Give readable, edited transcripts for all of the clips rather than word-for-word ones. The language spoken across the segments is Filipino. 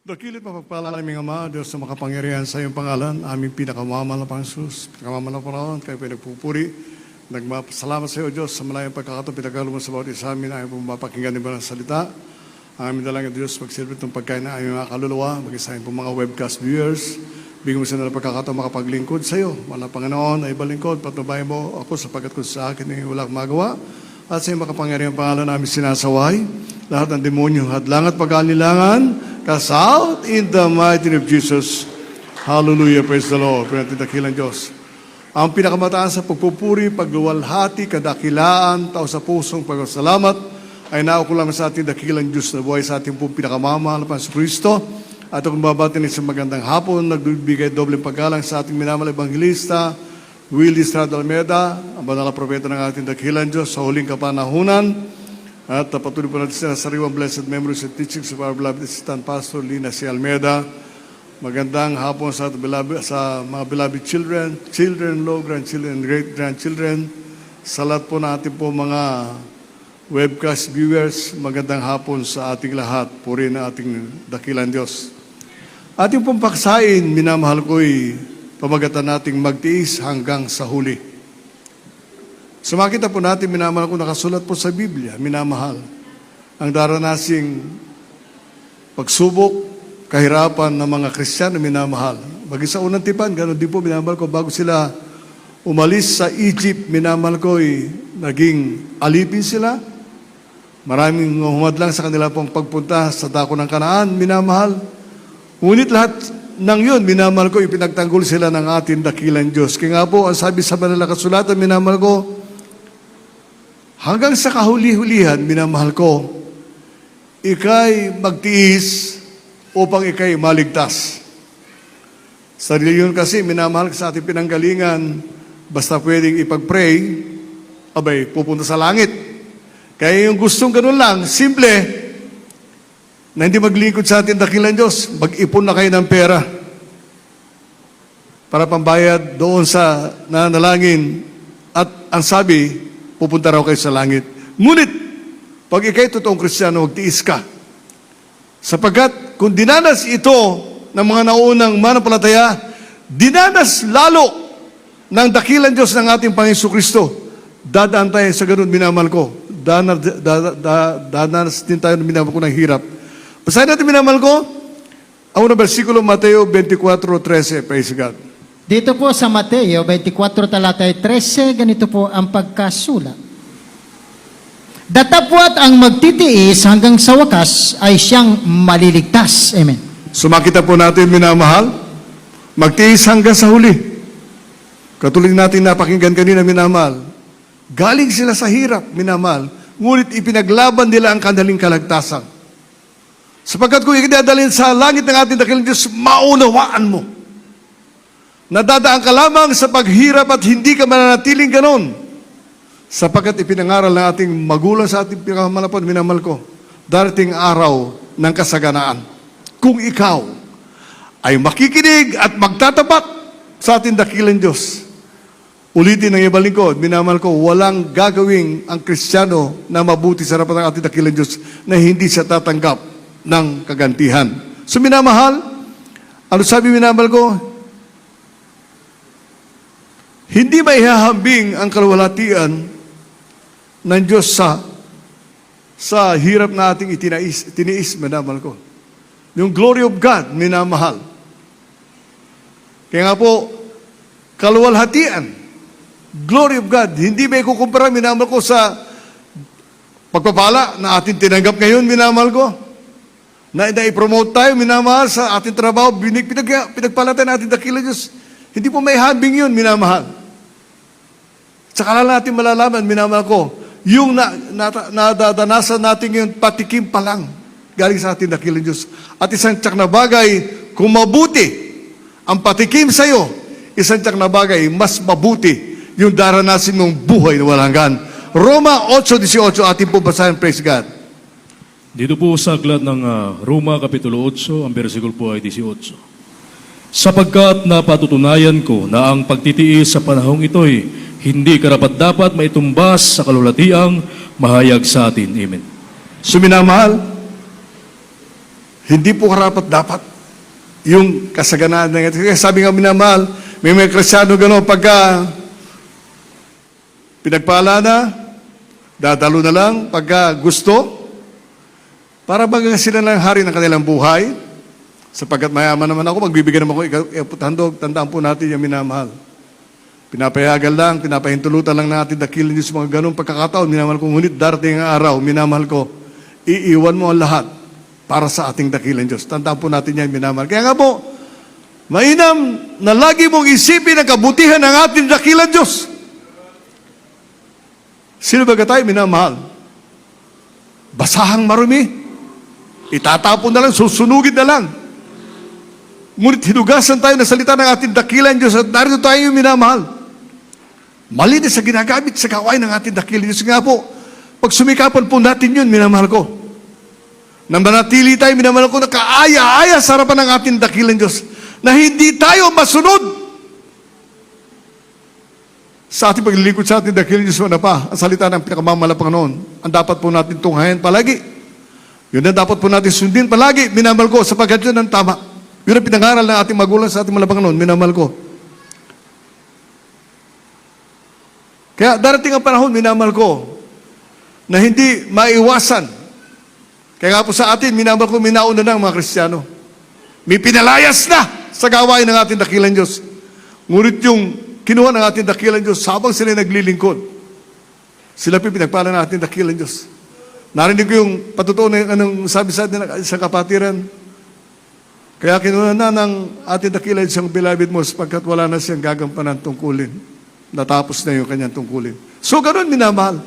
Dakilit mapagpala naming Ama, Diyos na makapangyarihan sa iyong pangalan, aming pinakamamahal na Panginoon, pinakamamahal na Panginoon, kayo pinagpupuri. Nagpasalamat sa iyo, Diyos, sa malayang pagkakataon, pinagkalo mo sa bawat isa amin, ayaw po mapakinggan ng mga salita. Ang aming dalangin, Diyos, magsilbit ng pagkain na aming mga kaluluwa, mag-isahin po mga webcast viewers, bigyan mo sila ng pagkakataon makapaglingkod sa iyo. Wala Panginoon, ay balingkod, patubayan mo ako sapagkat kung sa akin ay wala akong magawa. At sa iyong makapangyarihan pangalan namin sinasaway, lahat ng demonyo, hadlang at pag-aalilangan, cast out in the mighty name of Jesus. Hallelujah, praise the Lord. Pinatidakilang Diyos. Ang pinakamataas sa pagpupuri, pagluwalhati, kadakilaan, tao sa pusong pagkasalamat, ay naukulang sa ating dakilang Diyos na buhay sa ating pong pinakamamahal na Panginoon Kristo. At kung babati niya sa magandang hapon, nagbibigay dobleng paggalang sa ating minamahal Evangelista, Willie Estrada Almeida, ang banal na propeta ng ating dakilang Diyos sa huling kapanahunan. At patuloy po natin sa sariwang blessed memories and teachings of our beloved assistant pastor, Lina C. Almeida. Magandang hapon sa mga beloved children-in-law, grandchildren, and great-grandchildren. Sa lahat po natin po mga webcast viewers, magandang hapon sa ating lahat. Puri na ating dakilang Diyos. Ating pong paksain, minamahal ko'y pamagatan nating magtiis hanggang sa huli. So makita po natin, minamahal ko, nakasulat po sa Biblia, minamahal, ang daranasing pagsubok, kahirapan ng mga Kristiyano, minamahal. Bagay sa unang tipan, ganoon din po, minamahal ko, bago sila umalis sa Egypt, minamahal ko, naging alipin sila. Maraming humadlang sa kanila pong pagpunta sa dako ng Kanaan, minamahal. Ngunit lahat ng yun, minamahal ko, ipinagtanggol sila ng ating dakilang Diyos. Kaya nga po, ang sabi sa banal na kasulatan, minamahal ko, hanggang sa kahuli-hulihan, minamahal ko, ikay magtiis upang ikay maligtas. Sa reliyon kasi, minamahal sa ating pinanggalingan, basta pwedeng ipag-pray, abay, pupunta sa langit. Kaya yung gustong ganun lang, simple, na hindi maglingkod sa ating dakilang Diyos, mag-ipon na kayo ng pera para pambayad doon sa nanalangin. At ang sabi, pupunta raw kayo sa langit. Ngunit, pag ikay totoong Kristiyano, magtiis ka. Sapagkat kung dinanas ito ng mga naunang manampalataya, dinanas lalo ng dakilang Diyos ng ating Panginoon Kristo. Dadaan tayo sa ganun, minamahal ko. Dadanas din tayo ng minamahal ko ng hirap. Basahin natin, minamahal ko, ang unang versikulo, Mateo 24:13. Praise God. Dito po sa Mateo 24 talatay 13, ganito po ang pagkasulat. Datapwat ang magtitiis hanggang sa wakas ay siyang maliligtas. Amen. So makita po natin, minamahal, magtiis hanggang sa huli. Katulad natin napakinggan kanina, minamahal, galing sila sa hirap, minamahal, ngunit ipinaglaban nila ang kanilang kalagtasan. Sapagkat kung ikidadalhin sa langit ng ating dakilang Diyos, maunawaan mo. Nadadaan ka lamang sa paghirap at hindi ka mananatiling ganon. Sapagkat ipinangaral ng ating magulang sa ating pinakamalapad, minamahal ko, darating araw ng kasaganaan. Kung ikaw ay makikinig at magtatapat sa ating dakilang Diyos. Ulitin ng ibang lingkod, minamahal ko, walang gagawing ang Kristiyano na mabuti sa harapan ng ating dakilang Diyos na hindi siya tatanggap ng kagantihan. So minamahal, ano sabi minamahal ko? Hindi maihahambing ang kaluwalhatian ng Diyos sa hirap na ating tiniis, minamahal ko. Yung glory of God, minamahal. Kaya nga po, kaluwalhatian, glory of God, hindi ba ikukumpara, minamahal ko, sa pagpapala na ating tinanggap ngayon, minamahal ko. Na i-promote tayo, minamahal, sa ating trabaho, pinagpala tayo na ating dakilang Diyos. Hindi po may habing yun, minamahal. Tsaka lang natin malalaman, minamahal ko, yung nadadanasan natin ngayon, patikim pa lang, galing sa ating dakilang Diyos. At isang tsak na bagay, kung mabuti ang patikim sa'yo, isang tsak na bagay, mas mabuti yung daranasin mong buhay na walang hanggan. Roma 8:18, ating po basahin, praise God. Dito po sa aklat ng Roma Kapitulo 8, ang versikulo po ay 18. Sapagkat napatutunayan ko na ang pagtitiis sa panahong ito'y hindi karapat-dapat maitumbas sa kalulatiang mahayag sa atin. Amen. So minamahal, Hindi po karapat dapat yung kasaganaan ng ito. Kaya sabi nga minamahal, may mga Kristyano gano'n, pagka pinagpala na, dadalo na lang, pagka gusto, para baga sila lang hari ng kanilang buhay, sapagkat mayaman naman ako, magbibigyan naman ako handog, tandaan po natin yung minamahal. Pinapayagan lang, pinapahintulutan lang natin dakilan Diyos mga ganong pagkakataon, minamahal ko, ngunit darating ang araw, minamahal ko, iiwan mo ang lahat para sa ating dakilan Diyos. Tandaan po natin yan, minamahal. Kaya nga po, mainam na lagi mong isipin ang kabutihan ng ating dakilan Diyos. Sino ba tayo, minamahal? Basahang marumi. Itatapon na lang, susunugin na lang. Ngunit hinugasan tayo ng salita ng ating dakilan Diyos at narito tayo yung minamahal. Malinis sa ginagamit sa kawain ng ating dakilan Diyos. Nga po, pag sumikapan po natin yun, minamahal ko. Nang manatili tayo, minamahal ko, nakaaya-aya sa harapan ng ating dakilan Diyos na hindi tayo masunod sa ating paglilingkod sa ating dakilan Diyos na pa, ang salita ng pinakamamala Panginoon. Ang dapat po natin tunghayan palagi. Yun ang dapat po natin sundin palagi, minamahal ko, sapagkat yun ang tama. Yun ang pinangaral ng ating magulang sa ating mga Panginoon, minamahal ko. Kaya darating ang panahon, minamahal ko, na hindi maiwasan. Kaya nga po sa atin, minamahal ko, minauna na ang mga Kristiyano. May pinalayas na sa gawain ng ating dakilan Diyos. Ngunit yung kinuha ng ating dakilan Diyos, habang sila naglilingkod, sila pinagpala ng ating dakilan Diyos. Narinig ko yung patutuo na anong sabi sa atin sa kapatiran. Kaya kinuha na ng ating dakilan siyang beloved mo sapagkat wala na siyang gagampanan tungkulin. Natapos na yung kanyang tungkulin. So, ganun, minamahal.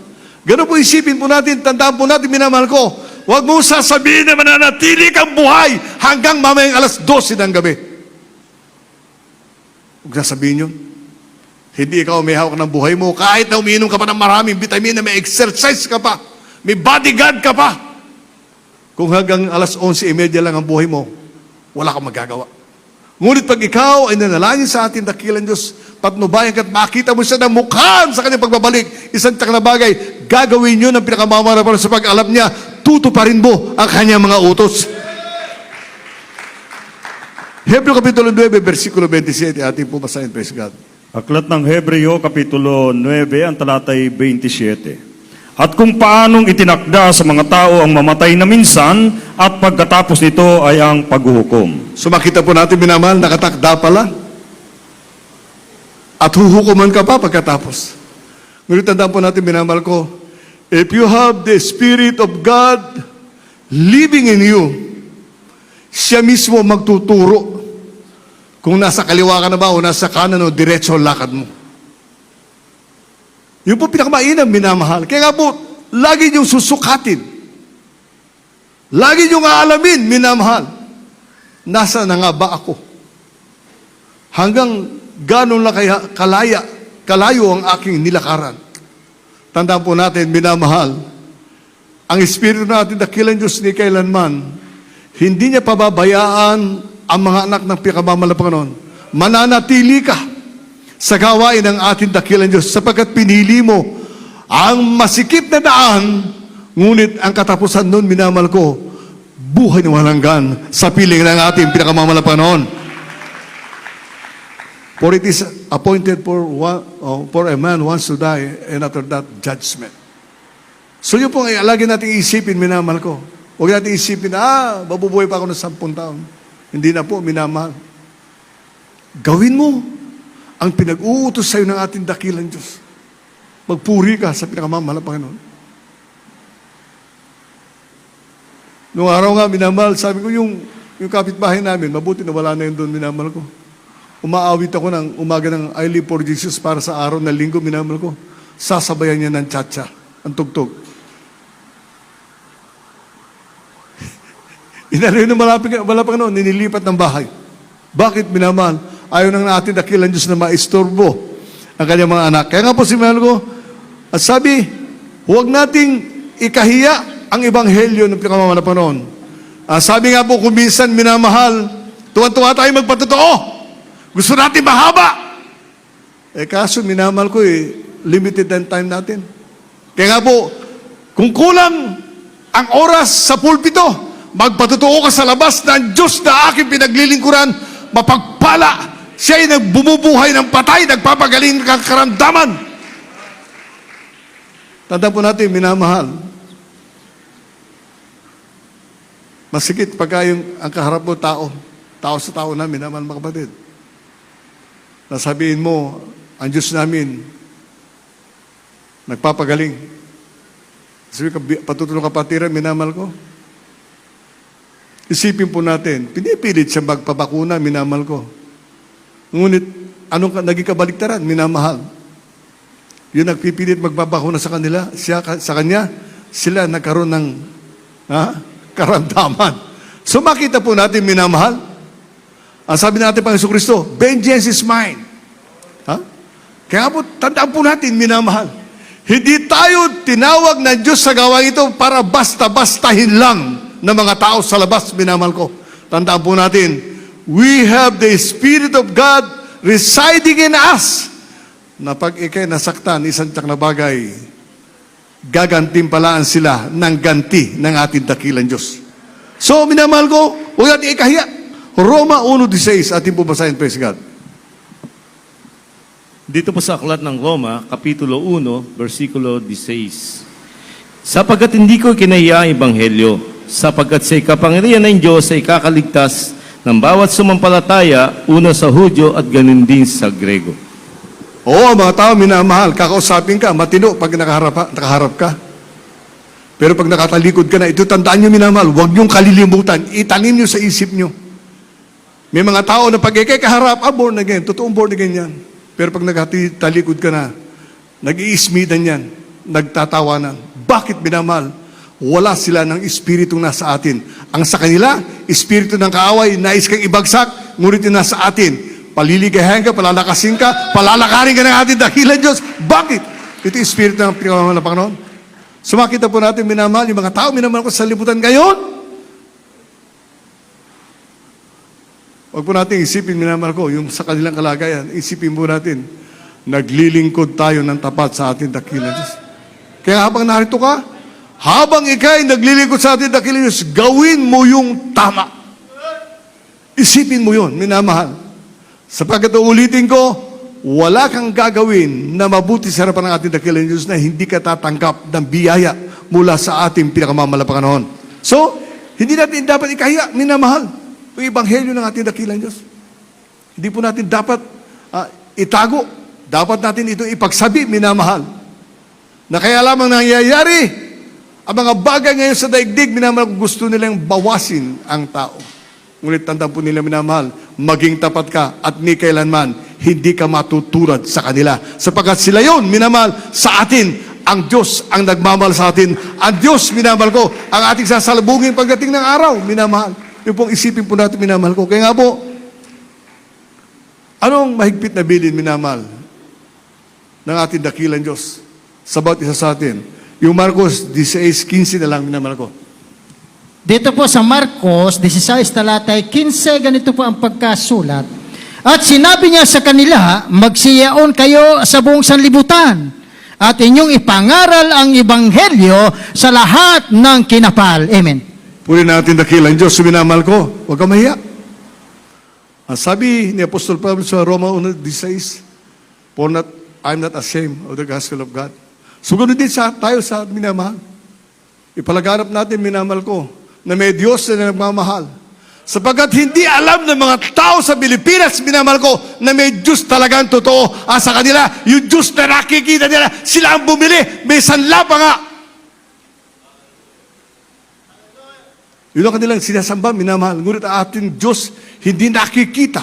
Ganun po isipin po natin, tandaan po natin, minamahal ko, huwag mo sasabihin na mananatili kang buhay hanggang mamayang alas 12 ng gabi. Huwag sasabihin yun. Hindi ikaw may hawak ng buhay mo, kahit na umiinom ka pa ng maraming vitamina, may exercise ka pa, may bodyguard ka pa. Kung hanggang alas 11:30 lang ang buhay mo, wala kang magagawa. Ngunit pag ikaw ay nanalangin sa ating dakilan Diyos, patnubayan ka at makita mo siya ng mukhaan sa kanyang pagbabalik, isang tiyak na bagay, gagawin yun ang pinakamamara para sa pag-alam niya, tutuparin mo ang kanyang mga utos. Hebreo Kapitulo 9, versikulo 27, ating po basahin, praise God. Aklat ng Hebreo, Kapitulo 9, ang talatay 27. At kung paanong itinakda sa mga tao ang mamatay na minsan at pagkatapos nito ay ang paghuhukom. So makita po natin, minamahal, nakatakda pala. At huhukuman ka pa pagkatapos. Ngunit tandaan po natin, minamahal ko, if you have the Spirit of God living in you, siya mismo magtuturo kung nasa kaliwa ka na ba o nasa kanan o diretso ang lakad mo. Yun po pinakamainam, minamahal. Kaya nga po, lagi niyong susukatin. Lagi niyong aalamin, minamahal. Nasa na nga ba ako? Hanggang gano'n lang kalayo ang aking nilakaran. Tandaan po natin, minamahal, ang Espiritu natin, dakilan Diyos ni kailanman, hindi niya pababayaan ang mga anak ng pinakamamahal na Panginoon. Mananatili ka sa gawain ng ating dakilan Diyos sapagkat pinili mo ang masikip na daan, ngunit ang katapusan nun, minamahal ko, buhay na walang hanggan sa piling ng ating pinakamamahal na Panginoon. For it is appointed for a man once to die, and after that, judgment. So yun po, lagi natin isipin, minamahal ko. Huwag natin isipin, mabubuhay pa ako ng 10 taon. Hindi na po, minamahal. Gawin mo ang pinag-uutos sa'yo ng ating dakilan Diyos. Magpuri ka sa pinakamamahal na Panginoon. Noong araw nga, minamahal, sabi ko, yung kapitbahay namin, mabuti na wala na yun doon, minamahal ko. Umaawit ako ng umaga ng I Live for Jesus para sa araw na linggo, minamahal ko. Sasabayan niya ng tsa-tsa, ang tugtog. Inalayo na wala pa noon, ninilipat ng bahay. Bakit, minamahal? Ayaw nang natin dakilan Diyos na maistorbo ang kanyang mga anak. Kaya nga po si minamahal ko, at sabi, huwag nating ikahiya ang ebanghelyo ng pinakamamahal na Panginoon. Sabi nga po, kung minsan, minamahal, tuwan-tuwa tayo magpatotoo. Gusto natin mahaba. Kaso, minamahal ko, limited ang time natin. Kaya nga po, kung kulang ang oras sa pulpito, magpatotoo ka sa labas ng Diyos na aking pinaglilingkuran, mapagpala. Siya ay nagbumubuhay ng patay, nagpapagaling ng karamdaman. Tandaan po natin, minamahal. Masikit pagka ang kaharap mo tao sa tao na, minamahal mga kapatid. Nasabihin mo, ang Diyos namin, nagpapagaling. Sabi ka, patutulong kapatiran, minamahal ko. Isipin po natin, pinipilit siya magpabakuna, minamahal ko. Ngunit, anong naging kabaliktaran? Minamahal. Yung nagpipilit magbabakuna sa kanila, sa kanya, sila nagkaroon ng karamdaman. So makita po natin, minamahal. Ang sabi natin, Panginoon Kristo, vengeance is mine. Kaya po, tandaan po natin, minamahal. Hindi tayo tinawag ng Diyos sa gawang ito para basta-bastahin lang ng mga tao sa labas, minamahal ko. Tandaan po natin, we have the Spirit of God residing in us, na pag ikay nasaktan, isang tiyak na bagay, gagantimpalaan sila ng ganti ng ating dakilang Diyos. So, minamahal ko, huwag natin ikahiya. Roma 1:16, ating pubasahin, praise God. Dito po sa aklat ng Roma, Kapitulo 1, versikulo 16. Sapagkat hindi ko kinahiya ang Ebanghelyo, sapagkat sa ikapangyarihan ng Diyos ay kakaligtas ng bawat sumampalataya, una sa Hudyo at ganun din sa Grego. Oo, mga tao, minamahal, kakausapin ka, matino pag nakaharap ka. Pero pag nakatalikod ka na, ito tandaan nyo, minamahal, huwag nyong kalilimutan, itanim nyo sa isip nyo. May mga tao na pag ikay kaharap, born again, totoong born again yan. Pero pag nakatalikod ka na, nag-iismidan yan, nagtatawanan. Bakit, minamahal? Wala sila ng espiritong nasa atin. Ang sa kanila, espiritu ng kaaway, nais kang ibagsak, ngunit yung nasa atin. Paliligayahan ka, palalakasin ka, palalakarin ka ng ating dakilan Diyos. Bakit? Ito yung espiritu ng pinamahal ng Panginoon. So makita po natin, minamahal, yung mga tao, minamahal ko sa liputan ngayon. Huwag po natin isipin, minamahal ko, yung sa kanilang kalagayan, isipin po natin, naglilingkod tayo ng tapat sa ating dakilan Diyos. Kaya habang narito ka, habang ikay naglilingkod sa ating dakilan Diyos, gawin mo yung tama. Isipin mo yun, minamahal. Sapagkat ulitin ko, wala kang gagawin na mabuti sa harapan ng ating dakilan Diyos na hindi ka tatanggap ng biyaya mula sa ating pinakamamalapakanahon. So, hindi natin dapat ikahiya, minamahal, ang Ebanghelyo ng ating dakilan Diyos. Hindi po natin dapat itago. Dapat natin ito ipagsabi, minamahal. Na kaya lamang nangyayari, ang mga bagay ngayon sa daigdig, minamahal, gusto nilang bawasin ang tao. Ngunit tandaan po nila, minamahal, maging tapat ka at ni kailanman, hindi ka matutulad sa kanila. Sapagkat sila yon, minamahal, sa atin, ang Diyos ang nagmamahal sa atin. Ang Diyos, minamahal ko, ang ating sasalubungin pagdating ng araw, minamahal. Yung pong isipin po natin, minamahal ko. Kaya nga po, anong mahigpit na bilin, minamahal, ng ating dakilan Diyos sa bawat isa sa atin? Yung Marcos 16:15 na lang, minamahal ko. Dito po sa Marcos 16 talatay 15, ganito po ang pagkasulat. At sinabi niya sa kanila, magsiyaon kayo sa buong sanlibutan at inyong ipangaral ang Ebanghelyo sa lahat ng kinapal. Amen. Puri natin dakilan Diyos, minamahal ko, huwag kang mahiya. Ang sabi ni Apostol Pablo sa Roma 1:16, I'm not ashamed of the gospel of God. So ganoon din tayo sa minamahal. Ipalaganap natin, minamahal ko, na may Diyos na nagmamahal. Sapagkat hindi alam ng mga tao sa Pilipinas, minamahal ko, na may Diyos talagang totoo. Sa kanila, yung Diyos na nakikita nila, sila ang bumili, may sanla pa nga. Yun ang kanilang sinasamba, minamahal. Ngunit ang ating Diyos, hindi nakikita.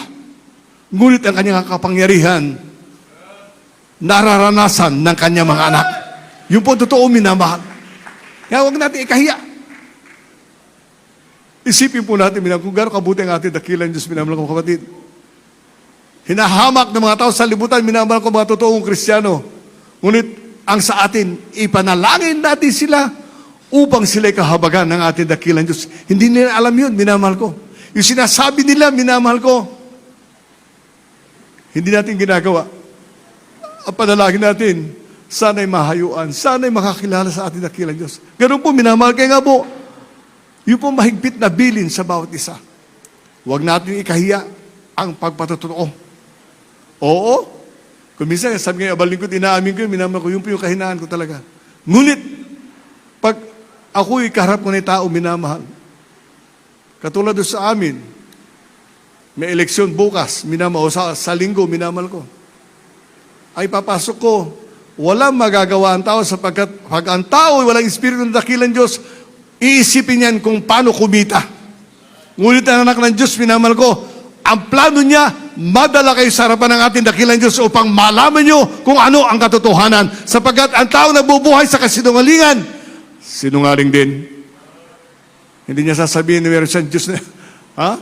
Ngunit ang kanyang kapangyarihan, nararanasan ng kanyang mga anak. Yun po totoo, minamahal. Kaya huwag natin ikahiya. Isipin po natin, kung gano'ng kabuti ang ating dakilan Diyos, minamahal ko kapatid. Hinahamak ng mga tao sa libutan, minamahal ko mga totoong Kristiyano. Ngunit ang sa atin, ipanalangin natin sila upang sila'y kahabagan ng ating dakilan Diyos. Hindi nila alam yun, minamahal ko. Yung sinasabi nila, minamahal ko, hindi natin ginagawa. Ang panalangin natin, sana'y mahayuan, sana'y makakilala sa ating dakilan Diyos. Ganun po, minamahal. Kaya nga po, Yung po mahigpit na bilin sa bawat isa. Huwag natin ikahiya ang pagpatotoo. Oo, kung minsan, sabi nga, abal lingkod, inaamin ko yun, minamahal ko, yun po yung kahinaan ko talaga. Ngunit, pag ako'y kaharap ko na yung tao, minamahal. Katulad doon sa amin, may eleksyon bukas, minamahal, sa linggo, minamahal ko. Ay papasok ko, walang magagawa ang tao sapagkat pag ang tao ay walang espiritu ng dakilang Diyos, iisipin niyan kung paano kumita. Ngunit ang anak ng Diyos, minamahal ko, ang plano niya, madala kayo sa harapan ng ating dakilang Diyos upang malaman niyo kung ano ang katotohanan. Sapagkat ang tao na bubuhay sa kasinungalingan, sinungaling din. Hindi niya sasabihin na meron siyang Diyos na, ha?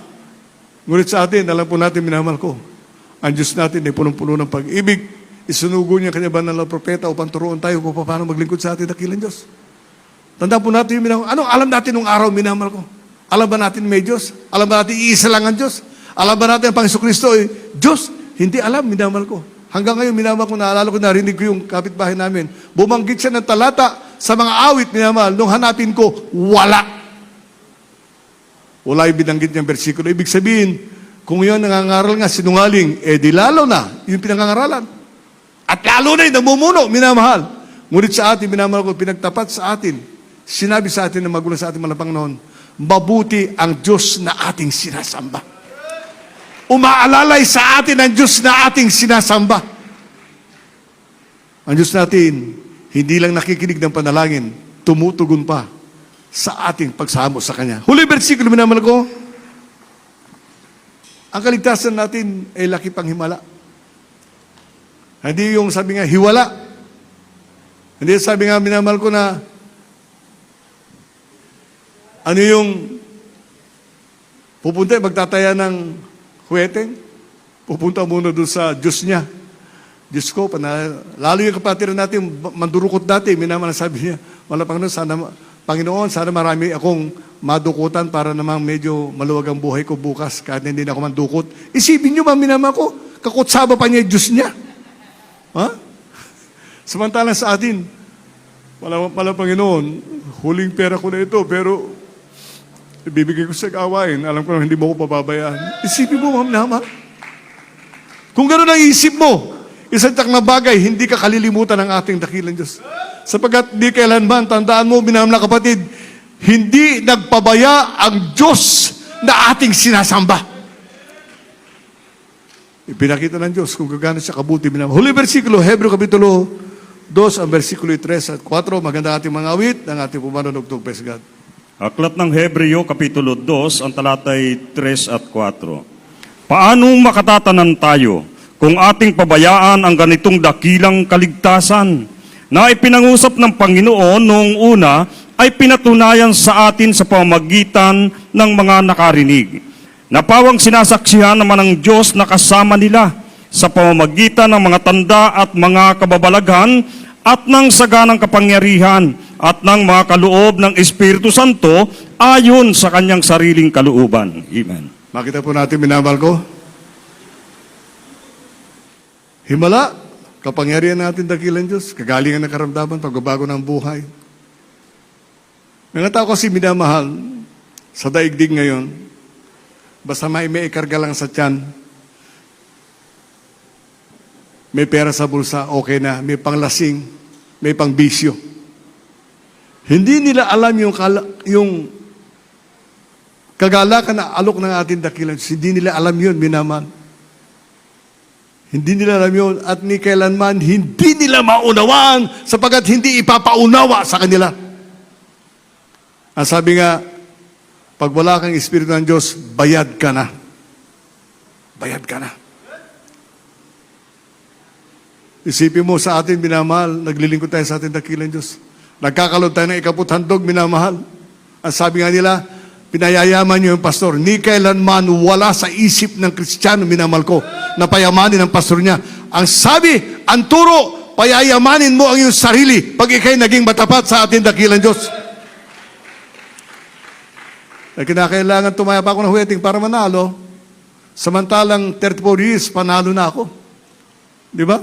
Ngunit sa atin, alam po natin, minamahal ko, ang Diyos natin ay punong-puno ng pag-ibig. Isunugo niya kanya banal na propeta upang turuan tayo kung paano maglingkod sa ating dakilang Diyos. Tandaan po natin yung minamahal. Anong alam natin nung araw, minamahal ko? Alam ba natin may Diyos? Alam ba natin iisa lang ang Diyos? Alam ba natin ang Panginoon Kristo ay Diyos? Hindi alam, minamahal ko. Hanggang ngayon, minamahal ko, naalala ko, narinig ko yung kapitbahay namin. Bumanggit siya ng talata sa mga awit, minamahal. Nung hanapin ko, wala. Wala yung binanggit niyang bersikulo. Ibig sabihin, kung yun nangangaral nga sinungaling, di lalo na yung pinangangaralan. At lalo na yung namumuno, minamahal. Ngunit sa atin, minamahal ko, pinagtapat sa atin. Sinabi sa atin na magulang sa ating malapang noon, mabuti ang Diyos na ating sinasamba. Umaalalay sa atin ang Diyos na ating sinasamba. Ang Diyos natin, hindi lang nakikinig ng panalangin, tumutugon pa sa ating pagsamo sa Kanya. Huli versikulo, minamahal ko, ang kaligtasan natin ay laki pang himala. Hindi yung sabi nga, hiwala. Hindi sabi nga, minamahal ko na, ano yung pupunta, magtataya ng huweteng, pupunta muna doon sa Diyos niya. Diyos ko, lalo yung kapatid natin, mandurukot dati, minamahal sabi niya, wala pang Panginoon, sana marami akong madukutan para namang medyo maluwag ang buhay ko bukas kahit hindi na ako mandukot. Isipin niyo ba, minamahal ko, kakutsaba pa niya yung Diyos niya. Ha? Samantalang sa atin, wala Panginoon, huling pera ko na ito, pero ibibigay ko sa gawain. Alam ko na hindi mo ko pababayaan. Isipin mo, minamahal. Kung gano'n ang isip mo, isang tak na bagay, hindi ka kalilimutan ng ating dakilang Diyos. Sapagkat di kailanman, tandaan mo, minamahal na kapatid, hindi nagpabaya ang Diyos na ating sinasamba. Ipinakita ng Diyos kung gagana siya kabuti. Huli versikulo, Hebreo Kapitulo 2, ang versikulo 3 at 4. Maganda ating mga awit ng ating pumanunugtog. Praise God. Aklat ng Hebreo, Kapitulo 2, ang talatay 3 at 4. Paano makatatanan tayo kung ating pabayaan ang ganitong dakilang kaligtasan na ipinangusap ng Panginoon noong una ay pinatunayan sa atin sa pamamagitan ng mga nakarinig. Napawang sinasaksihan naman ng Diyos na kasama nila sa pamamagitan ng mga tanda at mga kababalaghan at ng saganang kapangyarihan at ng mga kaloob ng Espiritu Santo ayon sa kanyang sariling kalooban. Amen. Makita po natin, minamahal ko. Himala, kapangyarihan natin dakilang Diyos, kagalingan ng karamdaman, pagbabago ng buhay. Mga tao kasi minamahal sa daigdig ngayon, basta may ikarga lang sa tiyan, may pera sa bulsa, okay na, may panglasing, may pangbisyo. Hindi nila alam yung kagalakan na alok ng ating dakilang Diyos. Hindi nila alam yun, minamahal. Hindi nila alam yun at ni kailanman hindi nila maunawaan sapagkat hindi ipapaunawa sa kanila. Ang sabi nga, pag wala kang Espiritu ng Diyos, bayad ka na. Bayad ka na. Isipin mo sa atin, minamahal, naglilingkod tayo sa atin dakilang Diyos. Nagkakalod tayo ng ikaputhandog, minamahal. Ang sabi nga nila, pinayayaman niyo yung pastor. Ni kailanman wala sa isip ng Kristiyano, minamahal ko, na payamanin ang pastor niya. Ang sabi, ang turo, payayamanin mo ang iyong sarili pag ikay naging matapat sa ating dakilang Diyos. Ay kinakailangan tumaya pa ako ng huweting para manalo. Samantalang 34 years, panalo na ako. Di ba?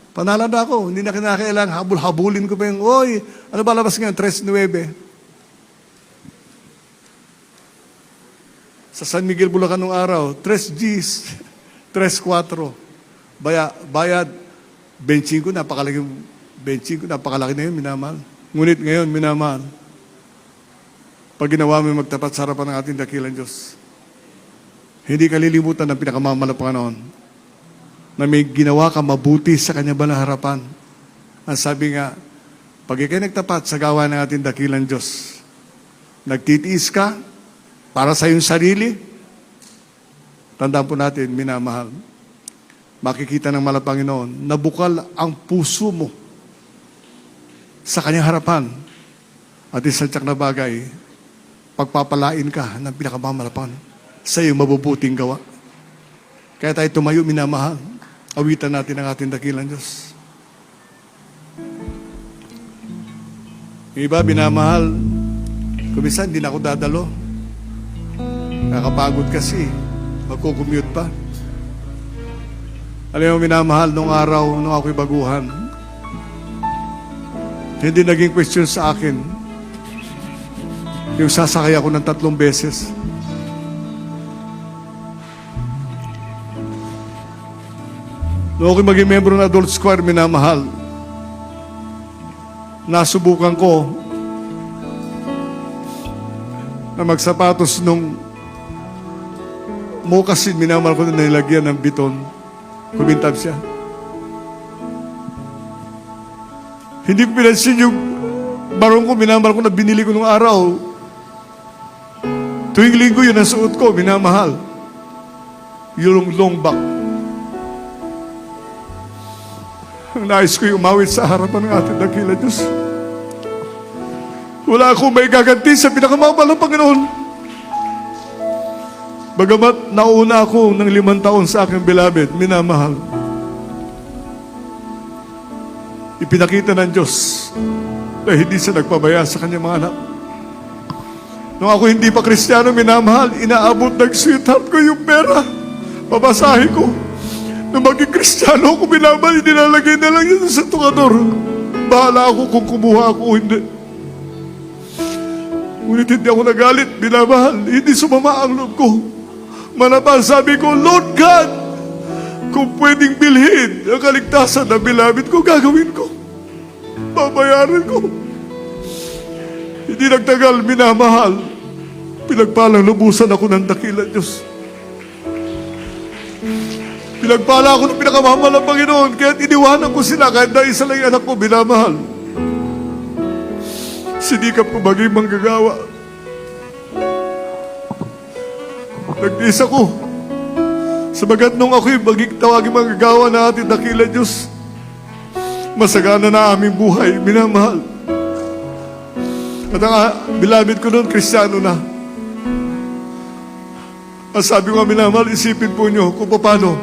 Panalo na ako. Hindi na kinakailangan habul-habulin ko pa yung, oy, ano ba labas ngayon? 3-9. Sa San Miguel, Bulacan nung araw, 3 Gs, 3-4. Bayad, 25, napakalaki na yun, minamahal. Ngunit ngayon, minamahal, pag ginawa mo yung magtapat sa harapan ng ating dakilang Diyos, hindi kalilimutan ng pinakamamahal na Panginoon na may ginawa ka mabuti sa Kanya ba na harapan. Ang sabi nga, pag ikay nagtapat sa gawa ng ating dakilang Diyos, nagtitiis ka para sa iyong sarili, tandaan po natin, minamahal, makikita ng mahal na Panginoon na bukal ang puso mo sa Kanyang harapan. At isang tiyak na bagay, pagpapalain ka ng pinakamamahal na Panginoon sa iyong mabubuting gawa. Kaya tayo tumayo, minamahal. Awitan natin ang ating dakilang Diyos. Yung iba, minamahal, kuminsan, hindi na ako dadalo. Nakapagod kasi, magkukumute pa. Alam mo, minamahal, nung araw, nung ako'y baguhan, hindi naging question sa akin yung sasakay ako ng 3 beses. Noong ako'y maging membro ng Adult Square, minamahal, nasubukan ko na magsapatos nung mokasin, minamahal ko na nilagyan ng biton. Kumintab siya. Hindi ko pinansin yung barong ko, minamahal ko na binili ko nung araw. Tuwing linggo yun ang suot ko, minamahal. Yung long back. Nais ko yung umawit sa harapan ng ating dakilang Diyos. Wala akong may gaganti sa pinakamamahal ng Panginoon. Bagamat nauna ako ng 5 taon sa aking beloved, minamahal, ipinakita ng Diyos na hindi siya nagpabaya sa kanyang mga anak. Nung ako hindi pa Kristiyano, minamahal, inaabot ng sweetheart ko yung pera. Babasahin ko. Nung maging Kristiyano ako, minamahal, nilalagay na lang yun sa tukador. Bahala ako kung kumuha ako o hindi. Ngunit hindi ako nagalit, minamahal. Hindi sumama ang loob ko. Manapal, sabi ko, Lord God, kung pwedeng bilhin ang kaligtasan na beloved ko, gagawin ko. Babayaran ko. Hindi nagtagal, minamahal. Pinagpalang lubusan ako ng dakilang Diyos. Pinagpala ako ng pinakamamahal ng Panginoon, kaya iniwanan ko sila kahit na isa lang yung anak ko, minamahal. Sinikap ko maging manggagawa. Nagtiis ako. Sabagat nung ako'y maging tawagin manggagawa na ating dakilang Diyos, masagana na aming buhay, minamahal. At ang beloved ko noon, Kristiyano na. Ang sabi ko nga, minamahal, isipin po nyo kung paano.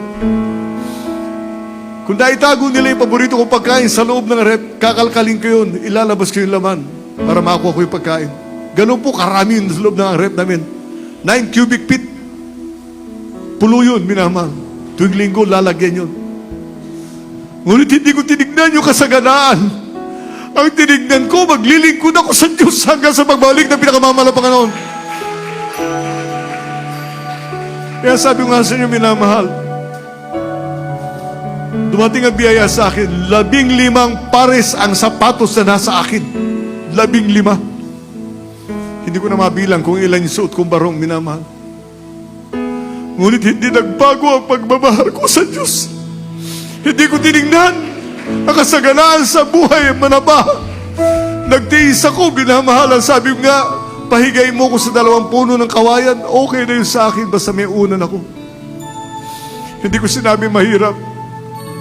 Kung naitago nila yung paborito kong pagkain sa loob ng rep, kakalkalin ko yun, ilalabas ko yung laman para makuha ko yung pagkain. Ganun po karami yung loob ng rep namin. 9 cubic feet. Pulo yun, minamahal. Tuwing linggo, lalagyan yun. Ngunit hindi ko tinignan yung kasaganaan. Ang tinignan ko, maglilingkod ako sa Diyos hanggang sa pagbalik ng pinakamamahal na Panginoon. Kaya sabi ko nga sa inyo, minamahal, dumating ang biyaya sa akin, 15 pares ang sapatos na nasa akin. 15. Hindi ko na mabilang kung ilan yung suot kong barong, minamahal. Ngunit hindi nagbago ang pagmamahal ko sa Diyos. Hindi ko tinignan ang kasaganaan sa buhay, manaba. Nagtiis ako, binamahalan. Sabi ko nga, pahigay mo ko sa 2 puno ng kawayan, okay na yun sa akin, basta may unan ako. Hindi ko sinabi mahirap,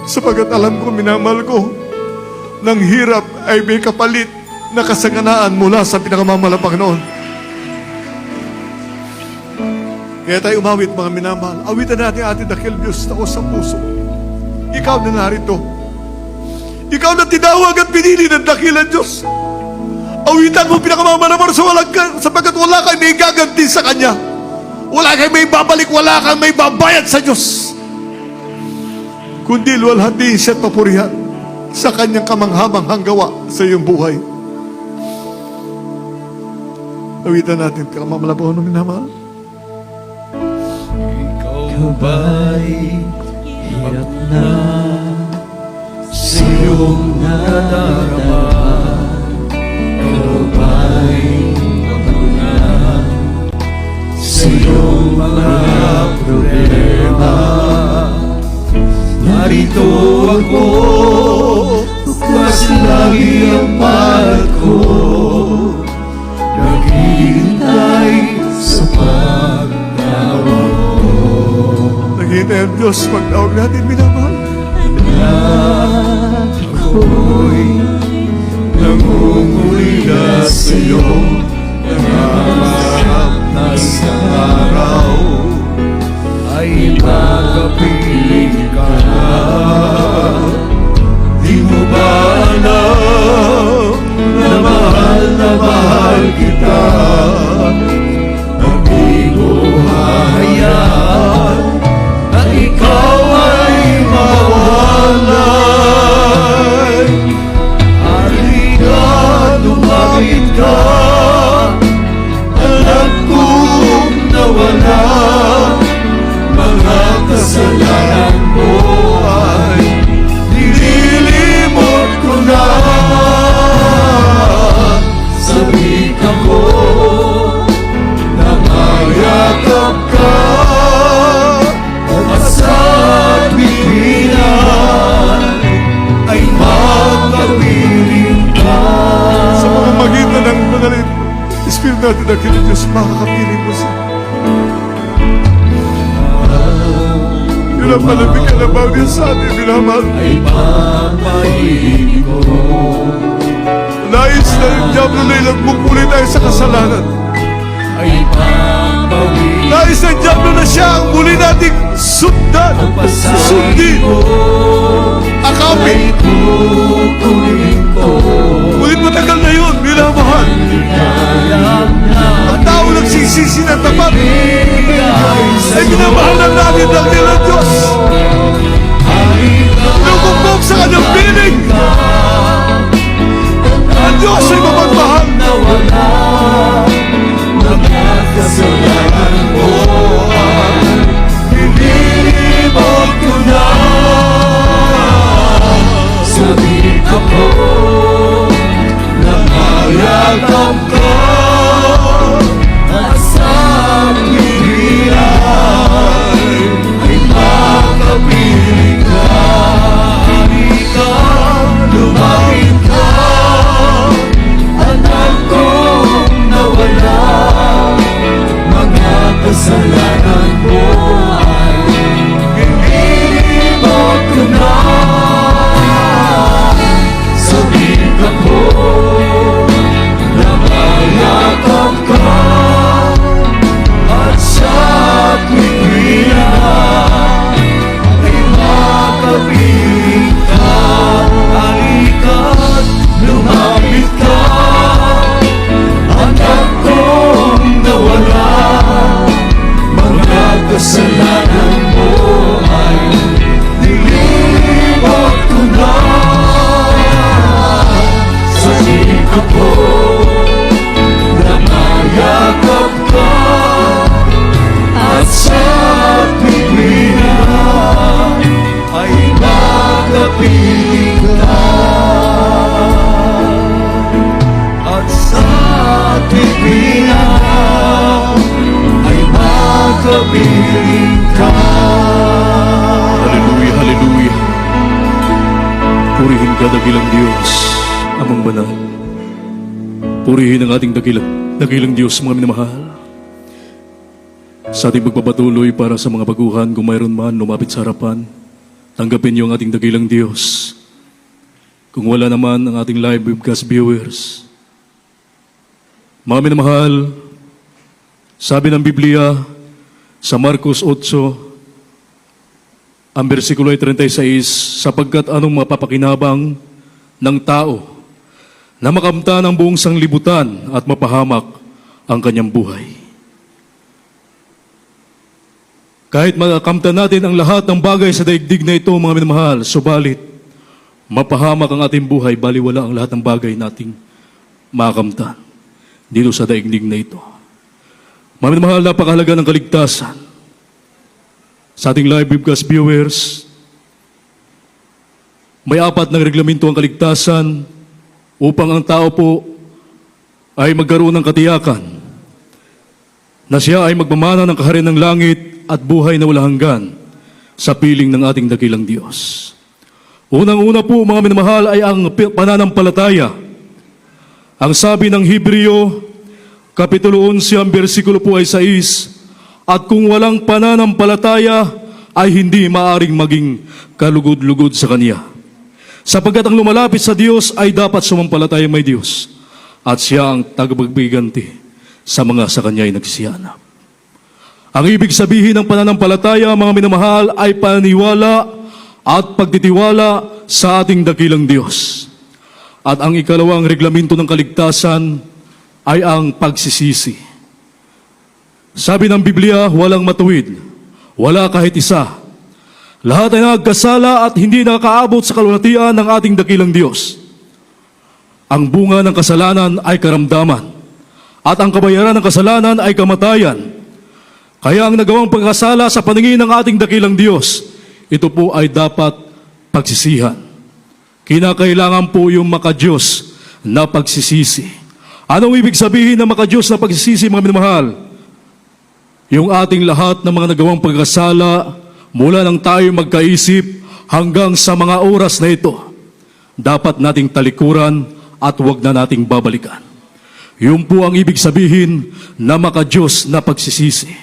sapagat alam ko, minamahal ko, ng hirap ay may kapalit na kasaganaan mula sa pinakamamahal na Panginoon. Kaya tayo umawit, mga minamahal. Awitan natin ating dakilang Diyos na sa puso. Ikaw na narito. Ikaw na tinawag at pinili ng dakilang Diyos. Awitan mo pinakamamahal sapagkat wala kang may gaganti sa Kanya. Wala kang may babalik, wala kang may babayad sa Diyos. Kundi luwalhati siya at papurihan sa Kanyang kamanghamanghang gawa sa iyong buhay. Awitan natin pinakamamahal na minamahal. Ikaw ba'y hirap na sa iyong nadarama? Ikaw ba'y pagod na sa iyong mga problema? Narito ako, bukas lagi ang mahal ko, naghihintay sa pagtawag mo. Naghihintay ang Diyos pagtawag natin, minamahal. Ako'y nangunguli na sa iyo, nangangarap na isang araw ay makapiling ka na. Di mo ba alam na mahal kita? Hindi ko hahayaan na ikaw ay mawalay. Halika, lumapit ka, alam kong nawala mga kasalanan mo ay nililimot ko na. Sabik ako na mayakap ka at sa bibigyan ay makapiling ka. Sa mga magitan ng manalit, Espiritu natin na Diyos, makakapiling mo siya. Yun ang malamig ka na bawal niya sa atin, minamahal. Ay papahiling ko. Nais na yung Diablo na ilang mukuli tayo sa kasalanan. Ay papahiling Nais na yung Diablo na siya ang muli nating sundan, sundin, akapin. kukunin ko. Ngunit matagal na yun, minamahal. Ang tao nagsisisi ng tapat ay minamahal ng natin ng nilang Diyos. Lumubog sa kanyang piling. Ang Diyos ay mapagmahal. Kasalanan mo ay nililimot ko na. Sabik ako na mayakap ka at sa bibigyan ay makapiling ka. Halika, lumapit ka, anak kong nawala. Mga kasalanan mo ay nililimot ko na. Sabik ako na mayakap ka at sa bibigyan ay makapiling ka. Halika't lumapit ka, anak kong nawala. Mga kasalanan mo ay nililimot ko na. Sabik ako na mayakap ka at sa bibigyan ay makapiling ka. At sa bibigyan ay makapiling ka. Hallelujah, hallelujah. Purihin ka, dakilang Diyos, Amang Banal. Purihin ang ating dakilang Diyos, mga minamahal. Sa ating pagpapatuloy para sa mga baguhan, kung mayroon man lumapit sa harapan, tanggapin niyo ang ating dakilang Diyos. Kung wala naman ang ating live webcast viewers, mga minamahal, sabi ng Biblia sa Marcos 8, ang versikulo ay 36, sapagkat anong mapapakinabang ng tao na makamta ng buong sanglibutan at mapahamak ang kanyang buhay. Kahit makamta natin ang lahat ng bagay sa daigdig na ito, mga minamahal, subalit mapahamak ang ating buhay, baliwala ang lahat ng bagay nating makamtan dito sa daigdig na ito. Mga minamahal, napakahalaga ng kaligtasan. sa ating live webcast viewers, may 4 na reglamento ang kaligtasan upang ang tao po ay magkaroon ng katiyakan na siya ay magmamana ng kaharian ng langit at buhay na walang hanggan sa piling ng ating dakilang Diyos. Unang-una po, mga minamahal, ay ang pananampalataya. Ang sabi ng Hebreo, Kapitulo 11, ang bersikulo po ay 6, at kung walang pananampalataya, ay hindi maaring maging kalugod-lugod sa Kanya. Sapagkat ang lumalapit sa Diyos ay dapat sumampalataya may Diyos, at siya ang tagapagbiganti sa mga sa Kanya ay nagsisihanap. Ang ibig sabihin ng pananampalataya, mga minamahal, ay paniniwala at pagtitiwala sa ating dakilang Diyos. At ang ikalawang reglamento ng kaligtasan ay ang pagsisisi. Sabi ng Biblia, walang matuwid, wala kahit isa. Lahat ay nagkasala at hindi nakaabot sa kalulatian ng ating dakilang Diyos. Ang bunga ng kasalanan ay karamdaman, at ang kabayaran ng kasalanan ay kamatayan. Kaya ang nagawang pagkasala sa paningin ng ating dakilang Diyos, ito po ay dapat pagsisihan. Kinakailangan po yung makadiyos na pagsisisi. Anong ibig sabihin ng makadiyos na pagsisisi, mga minamahal? Yung ating lahat ng mga nagawang pagkasala, mula nang tayo magkaisip hanggang sa mga oras na ito, dapat nating talikuran at huwag na nating babalikan. Yun po ang ibig sabihin na makadiyos na pagsisisi.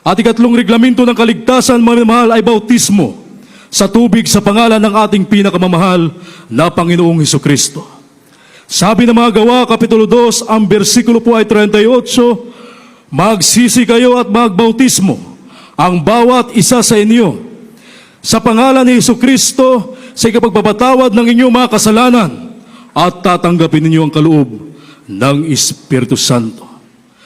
At ikatlong reglamento ng kaligtasan, mga minamahal, ay bautismo sa tubig sa pangalan ng ating pinakamamahal na Panginoong Hesukristo. Sabi ng mga Gawa, Kapitulo 2, ang bersikulo po ay 38, magsisi kayo at magbautismo ang bawat isa sa inyo sa pangalan ni Hesukristo sa ikapagpapatawad ng inyong mga kasalanan at tatanggapin ninyo ang kaloob ng Espiritu Santo.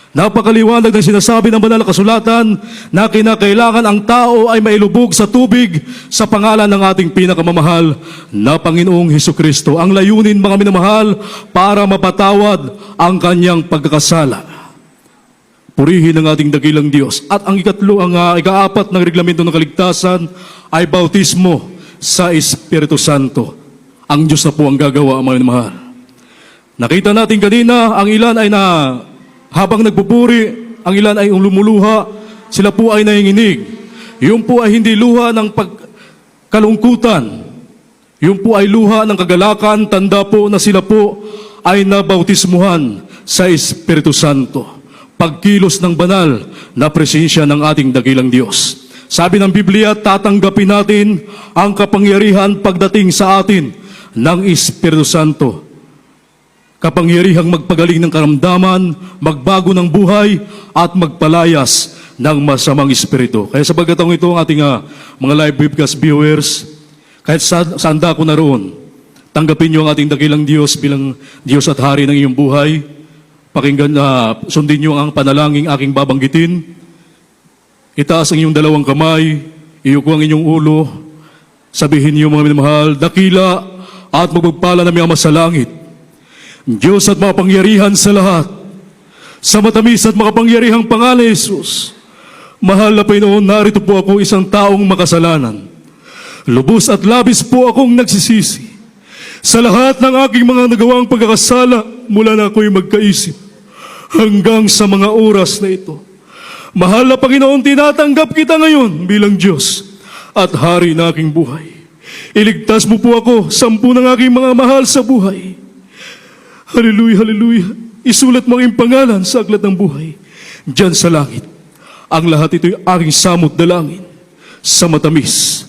Napakaliwanag ng sinasabi ng banal na kasulatan na kinakailangan ang tao ay mailubog sa tubig sa pangalan ng ating pinakamamahal na Panginoong Hesukristo. Ang layunin, mga minamahal, para mapatawad ang kanyang pagkakasala. Purihin ang ating dakilang Diyos. At ang ika-4 ng reglamento ng kaligtasan ay bautismo sa Espiritu Santo. Ang Diyos na po ang gagawa, mga minamahal. Nakita natin kanina, ang ilan ay habang nagpupuri, ang ilan ay lumuluha, sila po ay nanginginig. Yun po ay hindi luha ng pagkalungkutan. Yun po ay luha ng kagalakan, tanda po na sila po ay nabautismuhan sa Espiritu Santo. Pagkilos ng banal na presensya ng ating dakilang Diyos. Sabi ng Biblia, tatanggapin natin ang kapangyarihan pagdating sa atin ng Espiritu Santo. Kapangyarihang magpagaling ng karamdaman, magbago ng buhay, at magpalayas ng masamang espiritu. Kaya sa pagkataong ito, ang ating mga live webcast viewers, kahit saan dako na roon, tanggapin niyo ang ating dakilang Diyos bilang Diyos at Hari ng iyong buhay. Pakinggan, sundin niyo ang panalangin aking babanggitin. Itaas ang iyong dalawang kamay, iyuko ang inyong ulo, sabihin niyo, mga minamahal, dakila at magpagpala na may Ama sa langit, Diyos at makapangyarihan sa lahat, sa matamis at makapangyarihang pangalan ni Jesus, mahal na Panginoon, narito po ako, isang taong makasalanan. Lubos at labis po akong nagsisisi sa lahat ng aking mga nagawang pagkakasala mula na ako'y magkaisip hanggang sa mga oras na ito. Mahal na Panginoon, tinatanggap kita ngayon bilang Diyos at Hari na aking buhay. Iligtas mo po ako, 10 ng aking mga mahal sa buhay. Hallelujah, hallelujah. Isulat mo ang pangalan sa aklat ng buhay diyan sa langit. Ang lahat ito'y aking samot dalangin sa matamis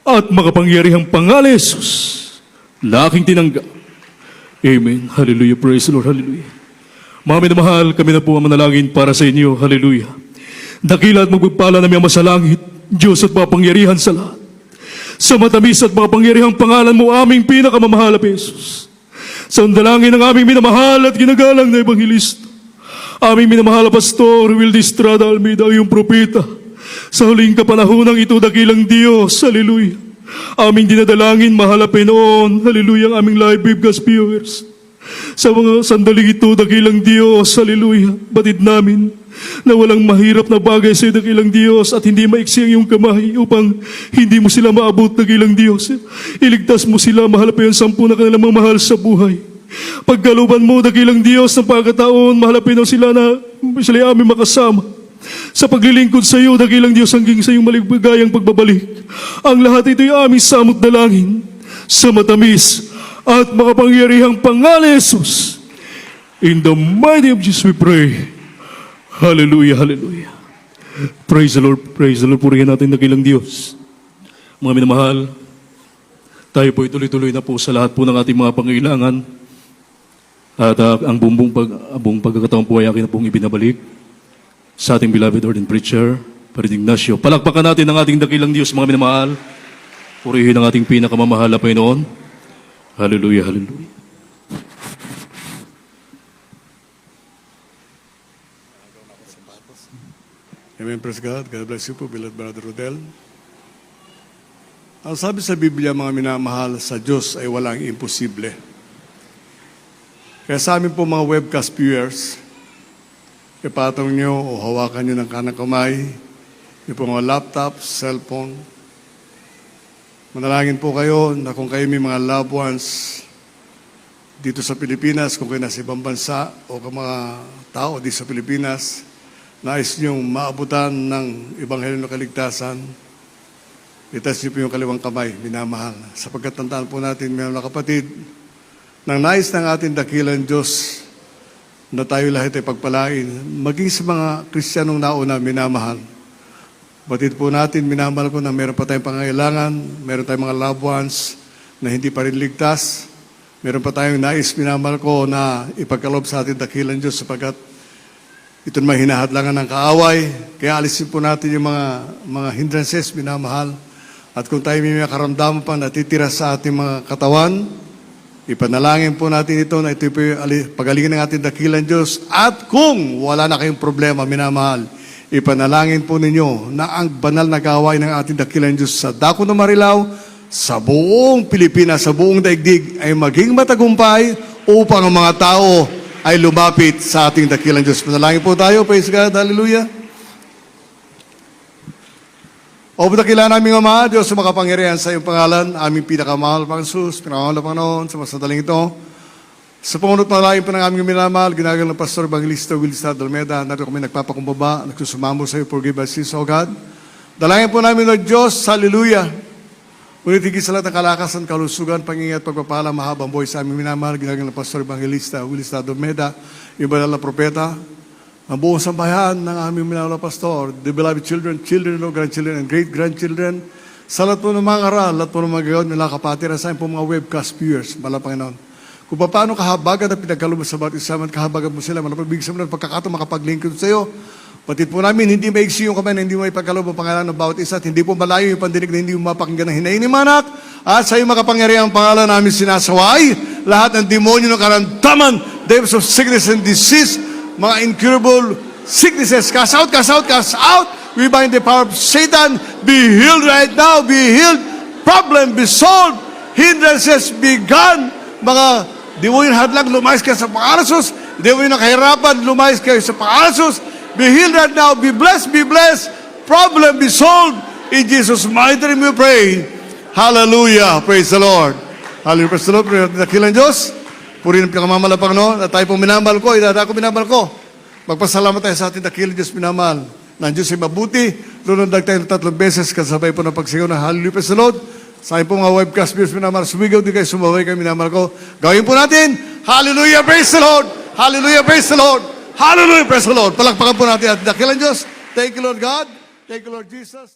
at makapangyarihang pangalan ni Jesus na aking tinanggap. Amen. Hallelujah. Praise the Lord. Hallelujah. Mga minamahal, kami na po ang manalangin para sa inyo. Hallelujah. Dakila at magpagpala na may Ama sa langit, Diyos at makapangyarihan sa lahat. Sa matamis at makapangyarihang pangalan mo, aming pinakamamahal na Jesus. Sa dalangin ng aming minamahal at ginagalang na Ebanghelista, aming minamahal na Pastor Wildy Estrada Almeida, yung propeta, sa huling kapanahonang ito, dakilang Diyos, hallelujah. Aming dinadalangin, mahal na Panginoon, hallelujah, ang aming live webcast viewers. Sa mga sandaling ito, dakilang Diyos, haleluya, batid namin na walang mahirap na bagay sa iyo, dakilang Diyos, at hindi maiksi ang iyong kamay upang hindi mo sila maabot, dakilang Diyos. Iligtas mo sila, mahal pa yung 10 na kanilang mga mahal sa buhay. Pagkaluban mo, dakilang Diyos, ng pagkataon, mahalapin mo sila na sila aming makasama. Sa paglilingkod sa iyo, dakilang Diyos, hanggang sa iyong maligayang pagbabalik. Ang lahat ito ay aming samot dalangin sa matamis at makapangyarihang pangalan ni Jesus. In the mighty name of Jesus we pray. Hallelujah, hallelujah. Praise the Lord, purihin natin dakilang Diyos. Mga minamahal, tayo po ituloy-tuloy na po sa lahat po ng ating mga pangailangan. At ang buong pagkakataon po ay akin na pong ibinabalik sa ating beloved ordained preacher, Padre Ignacio. Palakpakan natin ang ating dakilang Diyos, mga minamahal. Purihin ang ating pinakamamahal na Panginoon. Hallelujah, hallelujah. Amen, praise God. God bless you po, beloved Brother Rodel. Ang sabi sa Biblia, mga minamahal, sa Diyos ay walang imposible. Kaya sa amin po mga webcast viewers, ipatong nyo o hawakan nyo ng kanang kamay, yung po mga laptop, cellphone. Manalangin po kayo na kung kayo may mga loved ones dito sa Pilipinas, kung kayo nasa ibang bansa o kung mga tao dito sa Pilipinas, nais niyong maabutan ng Ebanghelyo ng Kaligtasan, itas niyo po yung kaliwang kamay, minamahal. Sapagkat tandaan po natin, mga kapatid, nang nais ng ating dakilang Diyos na tayo lahat ay pagpalain, maging sa mga Kristiyanong nauna, minamahal. Batid po natin, minamahal ko na meron pa tayong pangailangan, meron tayong mga loved ones na hindi pa rin ligtas, meron pa tayong nais, minamahal ko, na ipagkalob sa ating dakilang Diyos sapagkat ito naman hinahadlangan ng kaaway, kaya alisin po natin yung mga hindrances, minamahal. At kung tayo may karamdaman pa natitira sa ating mga katawan, ipanalangin po natin ito na ito po yung pagalingan ng ating dakilang Diyos. At kung wala na kayong problema, minamahal, ipanalangin po ninyo na ang banal na gawain ng ating dakilang Diyos sa dako ng Marilao, sa buong Pilipinas, sa buong daigdig ay maging matagumpay upang ang mga tao ay lumapit sa ating dakilang Diyos. Manalangin po tayo. Praise God. Hallelujah. O dakilang naming Ama, Diyos sa makapangyarihan sa iyong pangalan, aming pinakamahal pang Jesus, pinakamahal na Panginoon, sa masandaling ito. Sa pangunot malalim pa ng aming minamahal, ginagalang ng Pastor Evangelista Willis Dalmeda, narito kami nagpapakumbaba, nagsusumamo sa iyo, forgive us sins, O God. Dalangin po namin, Lord Diyos, hallelujah. Ngunit higit sa lahat ng kalakasan, kalusugan, pangingat, pagpapala, mahabang buhay sa aming minamahal, ginagalang ng Pastor Evangelista Willis Dalmeda, yung banal na propeta, ang buong sambahan ng aming minamahal na pastor, the beloved children, grandchildren, and great-grandchildren, sa lahat po ng mga aral, lahat po ng mga gawin nila kapatiran sa po mga webcast viewers, Panginoon. Kung paano kahabagan na pinagkalubos sa bawat isa, kahabagan mo sila, malapag sa mga pagkakataon makapag-lingkod sa iyo. Patid po namin, hindi maiksi yung kamay na hindi mo ipagkaloob ang pangalan ng bawat isa at hindi po malayo yung pandinig na hindi mo mapakinggan ng hinayin ni Manak. At sa iyong makapangyarihan pangalan namin sinasaway lahat ng demonyo ng karamdaman, devils of sickness and disease, mga incurable sicknesses, cast out, cast out, cast out. We bind the power of Satan. Be healed right now, be healed. Problem be solved. Hindrances be gone. Mga demonyo hadlang, lumayas kayo sa pangalasos. Demonyo ng kahirapan, lumayas kayo sa pangalasos. Be healed right now. Be blessed. Be blessed. Problem be solved. In Jesus' mighty name we pray. Hallelujah. Praise the Lord. Hallelujah. Praise the Lord. Dakilang Diyos. Purihin ang pinakamamahal na Panginoon. At tayo po minamahal ko. Idadako minamahal ko. Magpasalamat tayo sa ating dakilang Diyos minamahal. Na ang Diyos ay mabuti. Lunundag tayo ng 3 beses kasabay po ng pagsigaw na Hallelujah. Praise the Lord. Sa aking po mga webcast viewers minamahal. Sumigaw din kayo. Sumaway kayo minamahal ko. Gawin po natin. Hallelujah. Praise the Lord. Hallelujah. Praise the Lord. Hallelujah, praise the Lord. Palakpakan po natin at dakilang Diyos. Thank you, Lord God. Thank you, Lord Jesus.